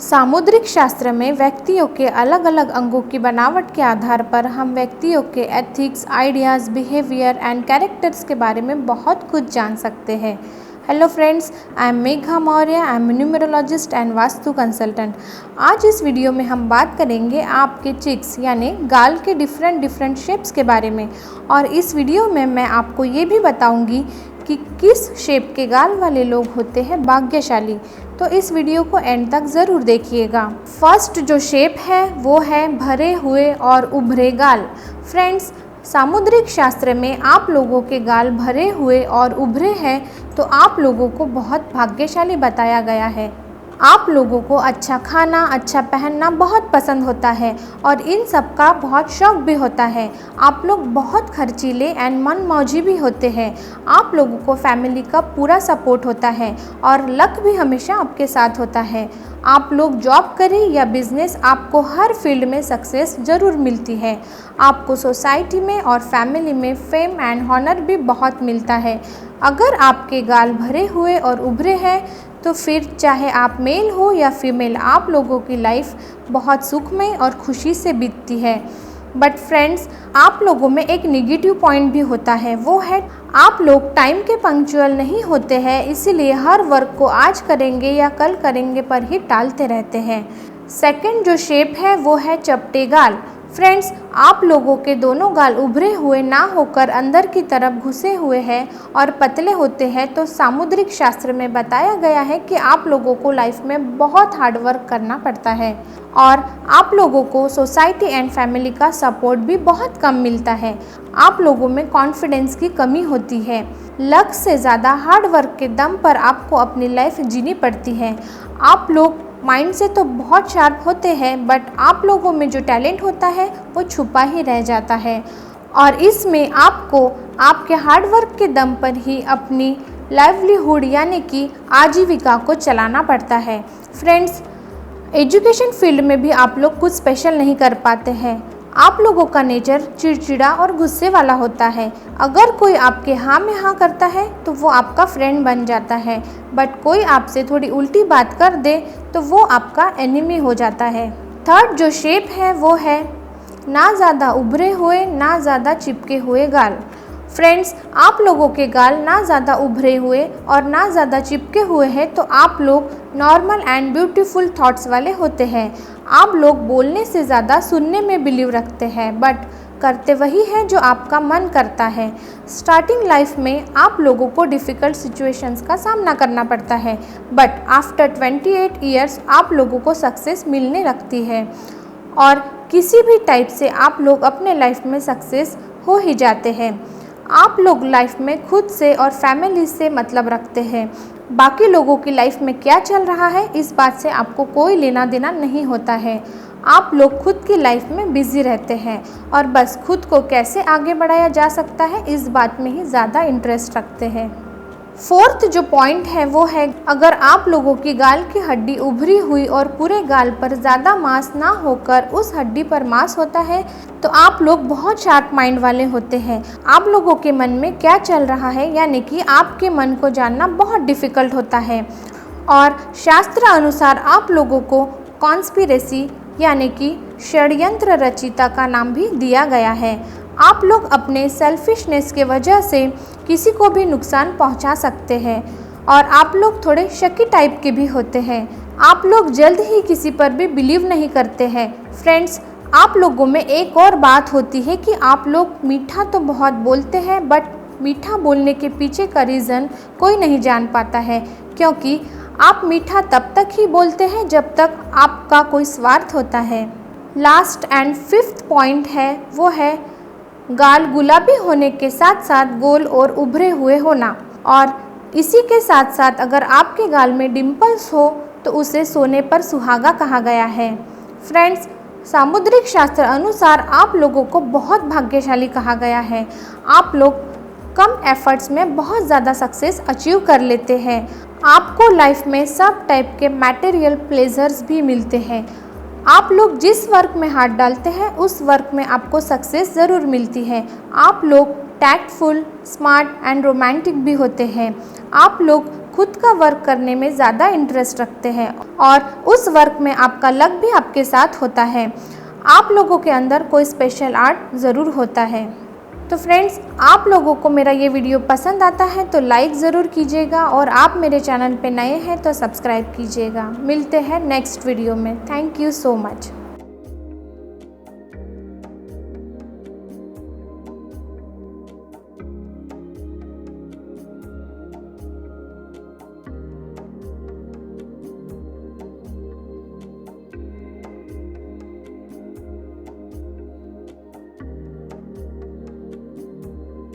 सामुद्रिक शास्त्र में व्यक्तियों के अलग अलग अंगों की बनावट के आधार पर हम व्यक्तियों के ethics, ideas, behaviour and characters के बारे में बहुत कुछ जान सकते हैं। Hello friends, I am Megha Maurya, I am numerologist and vastu consultant. आज इस वीडियो में हम बात करेंगे आपके चिक्स यानी गाल के डिफरेंट शेप्स के बारे में। और इस वीडियो में मैं आपको ये भी बताऊंगी कि किस शेप के गाल वाले लोग होते हैं भाग्यशाली। तो इस वीडियो को एंड तक ज़रूर देखिएगा। फर्स्ट जो शेप है वो है भरे हुए और उभरे गाल। फ्रेंड्स, सामुद्रिक शास्त्र में आप लोगों के गाल भरे हुए और उभरे हैं तो आप लोगों को बहुत भाग्यशाली बताया गया है। आप लोगों को अच्छा खाना, अच्छा पहनना बहुत पसंद होता है और इन सब का बहुत शौक भी होता है। आप लोग बहुत खर्चीले एंड मनमौजी भी होते हैं। आप लोगों को फैमिली का पूरा सपोर्ट होता है और लक भी हमेशा आपके साथ होता है। आप लोग जॉब करें या बिजनेस, आपको हर फील्ड में सक्सेस ज़रूर मिलती है। आपको सोसाइटी में और फैमिली में फेम एंड हॉनर भी बहुत मिलता है। अगर आपके गाल भरे हुए और उभरे हैं तो फिर चाहे आप मेल हो या फीमेल, आप लोगों की लाइफ बहुत सुखमय और खुशी से बीतती है। बट फ्रेंड्स, आप लोगों में एक नेगेटिव पॉइंट भी होता है, वो है आप लोग टाइम के पंक्चुअल नहीं होते हैं, इसीलिए हर वर्क को आज करेंगे या कल करेंगे पर ही टालते रहते हैं। सेकंड जो शेप है वो है चपटे गाल। फ्रेंड्स, आप लोगों के दोनों गाल उभरे हुए ना होकर अंदर की तरफ घुसे हुए हैं और पतले होते हैं तो सामुद्रिक शास्त्र में बताया गया है कि आप लोगों को लाइफ में बहुत हार्ड वर्क करना पड़ता है और आप लोगों को सोसाइटी एंड फैमिली का सपोर्ट भी बहुत कम मिलता है। आप लोगों में कॉन्फिडेंस की कमी होती है। लक से ज़्यादा हार्ड वर्क के दम पर आपको अपनी लाइफ जीनी पड़ती है। आप लोग माइंड से तो बहुत शार्प होते हैं बट आप लोगों में जो टैलेंट होता है वो छुपा ही रह जाता है और इसमें आपको आपके हार्ड वर्क के दम पर ही अपनी लाइवलीहुड यानी कि आजीविका को चलाना पड़ता है। फ्रेंड्स, एजुकेशन फील्ड में भी आप लोग कुछ स्पेशल नहीं कर पाते हैं। आप लोगों का नेचर चिड़चिड़ा और गुस्से वाला होता है। अगर कोई आपके हाँ में हाँ करता है तो वो आपका फ्रेंड बन जाता है, बट कोई आपसे थोड़ी उल्टी बात कर दे तो वो आपका एनिमी हो जाता है। थर्ड जो शेप है वो है ना ज़्यादा उभरे हुए ना ज़्यादा चिपके हुए गाल। फ्रेंड्स, आप लोगों के गाल ना ज़्यादा उभरे हुए और ना ज़्यादा चिपके हुए हैं तो आप लोग नॉर्मल एंड ब्यूटीफुल थॉट्स वाले होते हैं। आप लोग बोलने से ज़्यादा सुनने में बिलीव रखते हैं बट करते वही है जो आपका मन करता है। स्टार्टिंग लाइफ में आप लोगों को डिफ़िकल्ट सिचुएशंस का सामना करना पड़ता है बट आफ्टर 28 ईयर्स आप लोगों को सक्सेस मिलने लगती है और किसी भी टाइप से आप लोग अपने लाइफ में सक्सेस हो ही जाते हैं। आप लोग लाइफ में खुद से और फैमिली से मतलब रखते हैं। बाकी लोगों की लाइफ में क्या चल रहा है इस बात से आपको कोई लेना देना नहीं होता है। आप लोग खुद की लाइफ में बिजी रहते हैं और बस खुद को कैसे आगे बढ़ाया जा सकता है इस बात में ही ज़्यादा इंटरेस्ट रखते हैं। फोर्थ जो पॉइंट है वो है अगर आप लोगों की गाल की हड्डी उभरी हुई और पूरे गाल पर ज़्यादा मांस ना होकर उस हड्डी पर मांस होता है तो आप लोग बहुत शार्प माइंड वाले होते हैं। आप लोगों के मन में क्या चल रहा है यानी कि आपके मन को जानना बहुत डिफ़िकल्ट होता है और शास्त्र अनुसार आप लोगों को कॉन्स्पिरेसी यानी कि षड्यंत्र रचिता का नाम भी दिया गया है। आप लोग अपने सेल्फिशनेस के वजह से किसी को भी नुकसान पहुंचा सकते हैं और आप लोग थोड़े शकी टाइप के भी होते हैं। आप लोग जल्द ही किसी पर भी बिलीव नहीं करते हैं। फ्रेंड्स, आप लोगों में एक और बात होती है कि आप लोग मीठा तो बहुत बोलते हैं बट मीठा बोलने के पीछे का रीज़न कोई नहीं जान पाता है क्योंकि आप मीठा तब तक ही बोलते हैं जब तक आपका कोई स्वार्थ होता है। लास्ट एंड फिफ्थ पॉइंट है वो है गाल गुलाबी होने के साथ साथ गोल और उभरे हुए होना और इसी के साथ साथ अगर आपके गाल में डिम्पल्स हो तो उसे सोने पर सुहागा कहा गया है। फ्रेंड्स, सामुद्रिक शास्त्र अनुसार आप लोगों को बहुत भाग्यशाली कहा गया है। आप लोग कम एफर्ट्स में बहुत ज़्यादा सक्सेस अचीव कर लेते हैं। आपको लाइफ में सब टाइप के मटेरियल प्लेजर्स भी मिलते हैं। आप लोग जिस वर्क में हाथ डालते हैं उस वर्क में आपको सक्सेस ज़रूर मिलती है। आप लोग टैक्टफुल, स्मार्ट एंड रोमांटिक भी होते हैं। आप लोग खुद का वर्क करने में ज़्यादा इंटरेस्ट रखते हैं और उस वर्क में आपका लक भी आपके साथ होता है। आप लोगों के अंदर कोई स्पेशल आर्ट ज़रूर होता है। तो फ्रेंड्स, आप लोगों को मेरा ये वीडियो पसंद आता है तो लाइक ज़रूर कीजिएगा और आप मेरे चैनल पे नए हैं तो सब्सक्राइब कीजिएगा। मिलते हैं नेक्स्ट वीडियो में। Thank you so much.